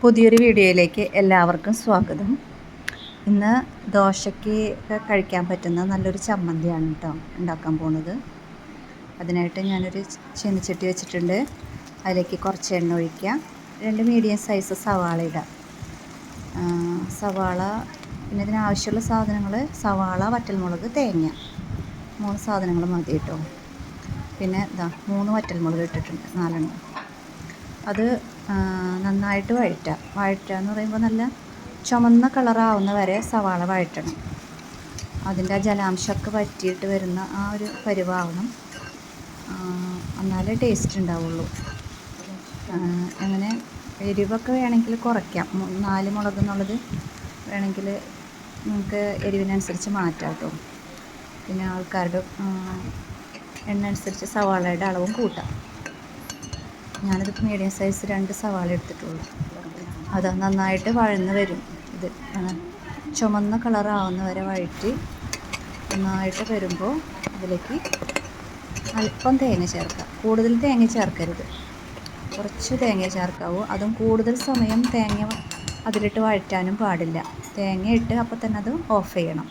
പുതിയൊരു വീഡിയോയിലേക്ക് എല്ലാവർക്കും സ്വാഗതം. ഇന്ന് ദോശയ്ക്ക് കഴിക്കാൻ പറ്റുന്ന നല്ലൊരു ചമ്മന്തിയാണ് കേട്ടോ ഉണ്ടാക്കാൻ പോകുന്നത്. അതിനായിട്ട് ഞാനൊരു ചീനച്ചട്ടി വെച്ചിട്ടുണ്ട്. അതിലേക്ക് കുറച്ച് എണ്ണ ഒഴിക്കുക. 2 മീഡിയം സൈസ് സവാള ഇടാം. സവാള പിന്നെ ഇതിനാവശ്യമുള്ള സാധനങ്ങൾ സവാള, വറ്റൽമുളക്, തേങ്ങ 3 സാധനങ്ങൾ മതി കേട്ടോ. പിന്നെ 3 വറ്റൽമുളക് ഇട്ടിട്ടുണ്ട്, 4 അത് നന്നായിട്ട് വഴറ്റുക എന്ന് പറയുമ്പോൾ നല്ല ചുമന്ന കളറാവുന്ന വരെ സവാള വഴറ്റണം. അതിൻ്റെ ജലാംശമൊക്കെ വറ്റിയിട്ട് വരുന്ന ആ ഒരു പരുവാവണം. എന്നാലേ ടേസ്റ്റ് ഉണ്ടാവുള്ളൂ. അങ്ങനെ എരിവൊക്കെ വേണമെങ്കിൽ കുറയ്ക്കാം. 4 മുളക് എന്നുള്ളത് വേണമെങ്കിൽ നമുക്ക് എരിവിനനുസരിച്ച് മാറ്റാം കേട്ടോ. പിന്നെ ആൾക്കാരുടെ എണ്ണ അനുസരിച്ച് സവാളയുടെ അളവും കൂട്ടാം. ഞാനിതിപ്പോൾ മീഡിയം സൈസ് 2 സവാള എടുത്തിട്ടുള്ളൂ. അത് നന്നായിട്ട് വഴന്ന് വരും. ഇത് ചുമന്ന കളറാവുന്ന വരെ വഴറ്റി നന്നായിട്ട് വരുമ്പോൾ അതിലേക്ക് അല്പം തേങ്ങ ചേർക്കാം. കൂടുതൽ തേങ്ങ ചേർക്കരുത്, കുറച്ച് തേങ്ങ ചേർക്കാവൂ. അതും കൂടുതൽ സമയം തേങ്ങ അതിലിട്ട് വഴറ്റാനും പാടില്ല. തേങ്ങ ഇട്ട് അപ്പോൾ തന്നെ അത് ഓഫ് ചെയ്യണം.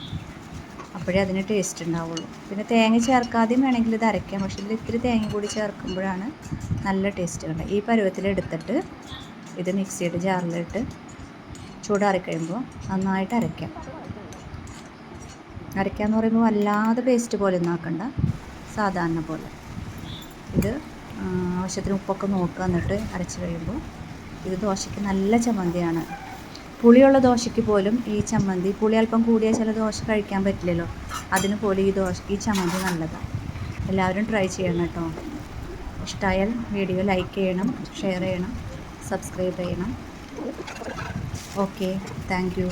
അപ്പോഴേ അതിന് ടേസ്റ്റ് ഉണ്ടാവുള്ളൂ. പിന്നെ തേങ്ങ ചേർക്കാതെയും വേണമെങ്കിൽ ഇത് അരയ്ക്കാം. പക്ഷേ ഇതിൽ ഇത്തിരി തേങ്ങ കൂടി ചേർക്കുമ്പോഴാണ് നല്ല ടേസ്റ്റ് കണ്ടത്. ഈ പരുവത്തിലെടുത്തിട്ട് ഇത് മിക്സിയുടെ ജാറിലിട്ട് ചൂടാറിക്കഴിയുമ്പോൾ നന്നായിട്ട് അരയ്ക്കാം. അരയ്ക്കാമെന്ന് പറയുമ്പോൾ വല്ലാതെ പേസ്റ്റ് പോലെ ഒന്നും ആക്കണ്ട, സാധാരണ പോലെ. ഇത് ആവശ്യത്തിന് ഉപ്പൊക്കെ നോക്കുക. എന്നിട്ട് അരച്ച് കഴിയുമ്പോൾ ഇത് ദോശയ്ക്ക് നല്ല ചമ്മന്തിയാണ്. പുളിയുള്ള ദോശയ്ക്ക് പോലും ഈ ചമ്മന്തി, പുളി അല്പം കൂടിയാൽ ചില ദോശ കഴിക്കാൻ പറ്റില്ലല്ലോ, അതിന് പോലും ഈ ചമ്മന്തി നല്ലതാണ്. എല്ലാവരും ട്രൈ ചെയ്യണം കേട്ടോ. ഇഷ്ടമായാൽ വീഡിയോ ലൈക്ക് ചെയ്യണം, ഷെയർ ചെയ്യണം, സബ്സ്ക്രൈബ് ചെയ്യണം. Okay, thank you.